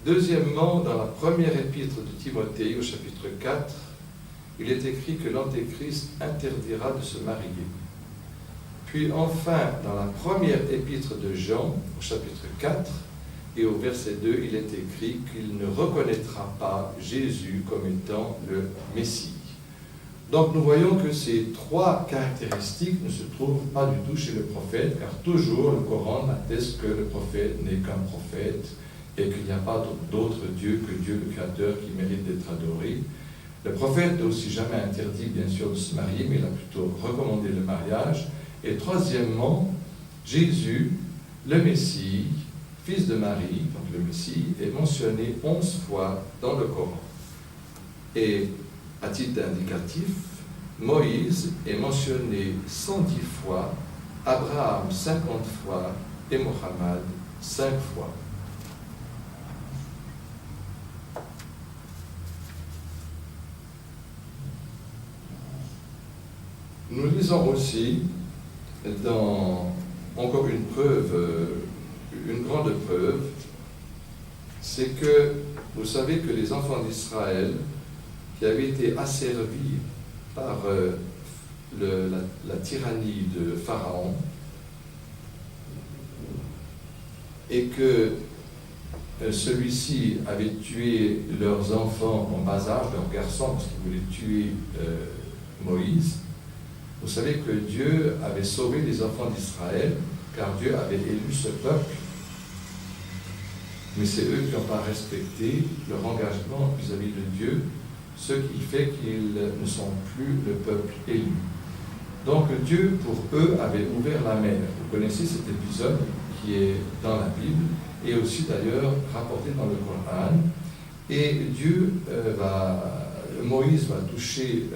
Deuxièmement, dans la première épître de Timothée, au chapitre 4, il est écrit que l'Antéchrist interdira de se marier. Puis enfin, dans la première épître de Jean, au chapitre 4, et au verset 2, il est écrit qu'il ne reconnaîtra pas Jésus comme étant le Messie. Donc nous voyons que ces trois caractéristiques ne se trouvent pas du tout chez le prophète, car toujours le Coran atteste que le prophète n'est qu'un prophète et qu'il n'y a pas d'autre Dieu que Dieu le Créateur qui mérite d'être adoré. Le prophète n'a aussi jamais interdit, bien sûr, de se marier, mais il a plutôt recommandé le mariage. Et troisièmement, Jésus, le Messie, fils de Marie, donc le Messie, est mentionné 11 fois dans le Coran. Et à titre indicatif, Moïse est mentionné 110 fois, Abraham 50 fois et Mohammed 5 fois. Nous lisons aussi dans encore une preuve, une grande preuve, c'est que vous savez que les enfants d'Israël qui avaient été asservis par la tyrannie de Pharaon et que celui-ci avait tué leurs enfants en bas âge, leurs garçons, parce qu'il voulait tuer Moïse. Vous savez que Dieu avait sauvé les enfants d'Israël, car Dieu avait élu ce peuple, mais c'est eux qui n'ont pas respecté leur engagement vis-à-vis de Dieu, ce qui fait qu'ils ne sont plus le peuple élu. Donc Dieu, pour eux, avait ouvert la mer. Vous connaissez cet épisode qui est dans la Bible, et aussi d'ailleurs rapporté dans le Coran. Et Moïse va toucher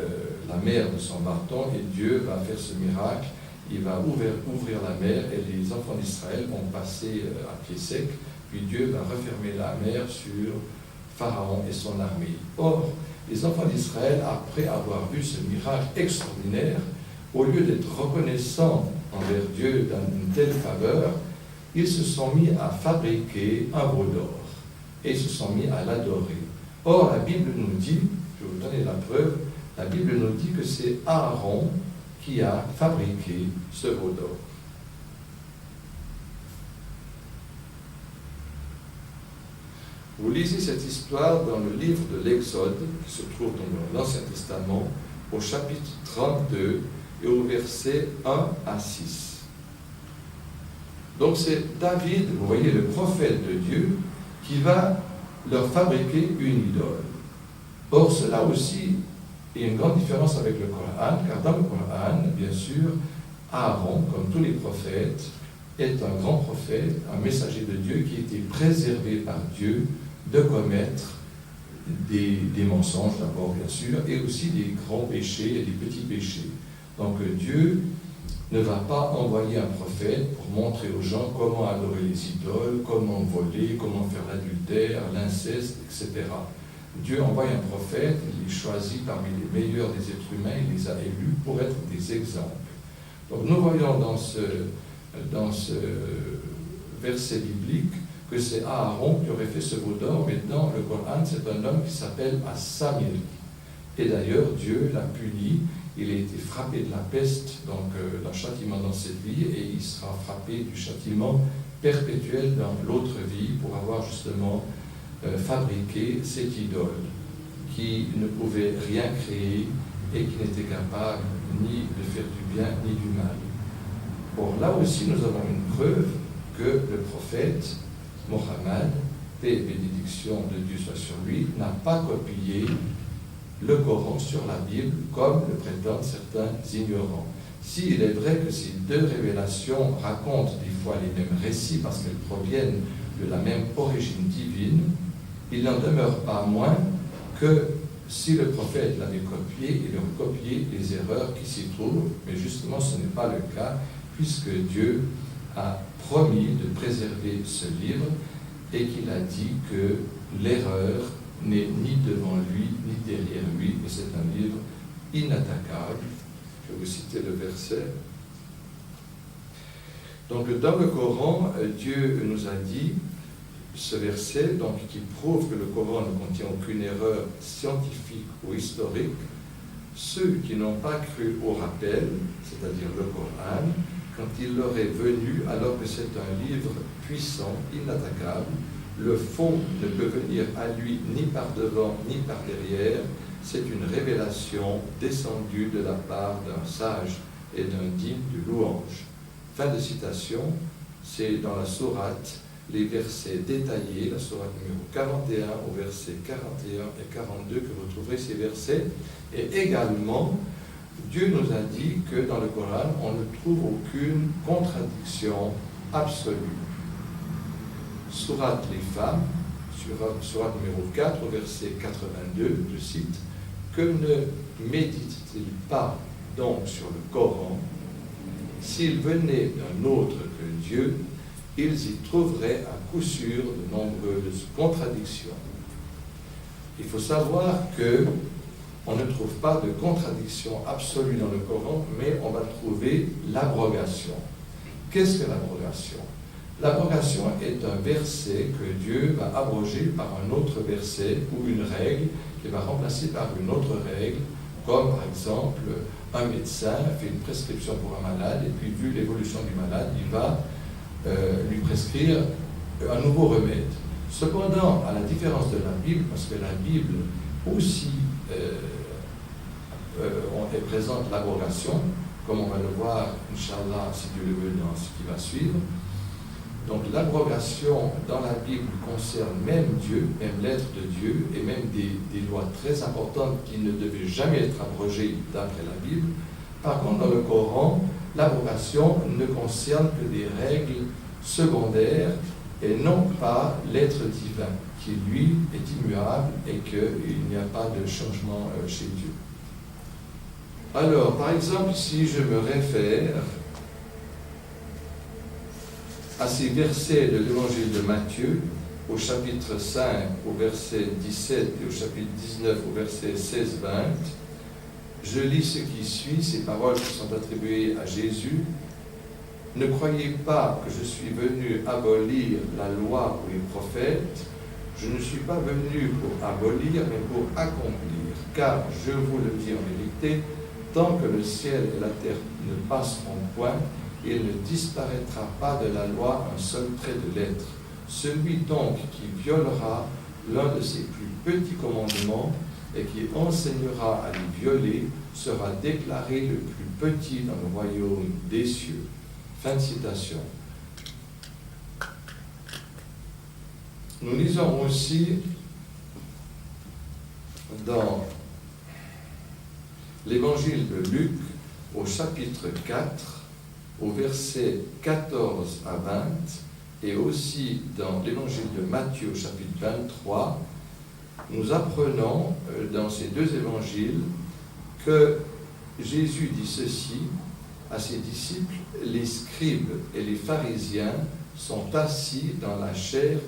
la mer de son bâton, et Dieu va faire ce miracle. Il va ouvrir la mer, et les enfants d'Israël vont passer à pied sec, puis Dieu va refermer la mer sur Pharaon et son armée. Or, les enfants d'Israël, après avoir vu ce miracle extraordinaire, au lieu d'être reconnaissants envers Dieu d'une telle faveur, ils se sont mis à fabriquer un veau d'or et se sont mis à l'adorer. Or, la Bible nous dit, je vais vous donner la preuve, la Bible nous dit que c'est Aaron qui a fabriqué ce veau d'or. Vous lisez cette histoire dans le livre de l'Exode, qui se trouve dans l'Ancien Testament, au chapitre 32 et au verset 1 à 6. Donc c'est David, vous voyez, le prophète de Dieu, qui va leur fabriquer une idole. Or, cela aussi, il y a une grande différence avec le Coran, car dans le Coran, bien sûr, Aaron, comme tous les prophètes, est un grand prophète, un messager de Dieu qui a été préservé par Dieu de commettre des mensonges d'abord, bien sûr, et aussi des grands péchés et des petits péchés. Donc Dieu ne va pas envoyer un prophète pour montrer aux gens comment adorer les idoles, comment voler, comment faire l'adultère, l'inceste, etc. Dieu envoie un prophète, il les choisit parmi les meilleurs des êtres humains, il les a élus pour être des exemples. Donc nous voyons dans ce verset biblique que c'est Aaron qui aurait fait ce veau d'or, mais dans le Coran, c'est un homme qui s'appelle As-Samiri. Et d'ailleurs, Dieu l'a puni, il a été frappé de la peste, donc d'un châtiment dans cette vie, et il sera frappé du châtiment perpétuel dans l'autre vie pour avoir justement fabriqué cette idole qui ne pouvait rien créer et qui n'était capable ni de faire du bien ni du mal. Bon, là aussi, nous avons une preuve que le prophète Mohammed, paix et bénédiction de Dieu soit sur lui, n'a pas copié le Coran sur la Bible comme le prétendent certains ignorants. S'il est vrai que ces deux révélations racontent des fois les mêmes récits parce qu'elles proviennent de la même origine divine, il n'en demeure pas moins que si le prophète l'avait copié, il aurait copié les erreurs qui s'y trouvent, mais justement ce n'est pas le cas, puisque Dieu a promis de préserver ce livre et qu'il a dit que l'erreur n'est ni devant lui ni derrière lui, mais c'est un livre inattaquable. Je vais vous citer le verset. Donc dans le Coran, Dieu nous a dit, ce verset, donc, qui prouve que le Coran ne contient aucune erreur scientifique ou historique, ceux qui n'ont pas cru au rappel, c'est-à-dire le Coran, quand il leur est venu, alors que c'est un livre puissant, inattaquable, le fond ne peut venir à lui ni par devant ni par derrière, c'est une révélation descendue de la part d'un sage et d'un digne de louange. Fin de citation, c'est dans la sourate, les versets détaillés, la sourate numéro 41 au verset 41 et 42 que vous trouverez ces versets. Et également, Dieu nous a dit que dans le Coran, on ne trouve aucune contradiction absolue. Sourate les femmes, sourate numéro 4 au verset 82, je cite, « Que ne médite-t-il pas donc sur le Coran? S'il venait d'un autre que Dieu, ils y trouveraient à coup sûr de nombreuses contradictions. » Il faut savoir que on ne trouve pas de contradiction absolue dans le Coran, mais on va trouver l'abrogation. Qu'est-ce que l'abrogation? L'abrogation est un verset que Dieu va abroger par un autre verset ou une règle qu'il va remplacer par une autre règle, comme par exemple un médecin fait une prescription pour un malade et puis vu l'évolution du malade, il va lui prescrire un nouveau remède. Cependant, à la différence de la Bible, parce que la Bible aussi est présente l'abrogation, comme on va le voir, Inch'Allah, si Dieu le veut, dans ce qui va suivre. Donc l'abrogation dans la Bible concerne même Dieu, même l'être de Dieu, et même des lois très importantes qui ne devaient jamais être abrogées d'après la Bible. Par contre, dans le Coran, l'abrogation ne concerne que des règles secondaires et non pas l'être divin, qui lui est immuable et qu'il n'y a pas de changement chez Dieu. Alors, par exemple, si je me réfère à ces versets de l'évangile de Matthieu, au chapitre 5, au verset 17 et au chapitre 19, au verset 16-20, je lis ce qui suit, ces paroles qui sont attribuées à Jésus. « Ne croyez pas que je suis venu abolir la loi ou les prophètes. Je ne suis pas venu pour abolir, mais pour accomplir. Car, je vous le dis en vérité, tant que le ciel et la terre ne passeront point, il ne disparaîtra pas de la loi un seul trait de lettre. Celui donc qui violera l'un de ses plus petits commandements et qui enseignera à les violer sera déclaré le plus petit dans le royaume des cieux. » Fin de citation. Nous lisons aussi dans l'évangile de Luc, au chapitre 4, au verset 14 à 20, et aussi dans l'évangile de Matthieu, au chapitre 23, nous apprenons dans ces deux évangiles que Jésus dit ceci à ses disciples: « Les scribes et les pharisiens sont assis dans la chaire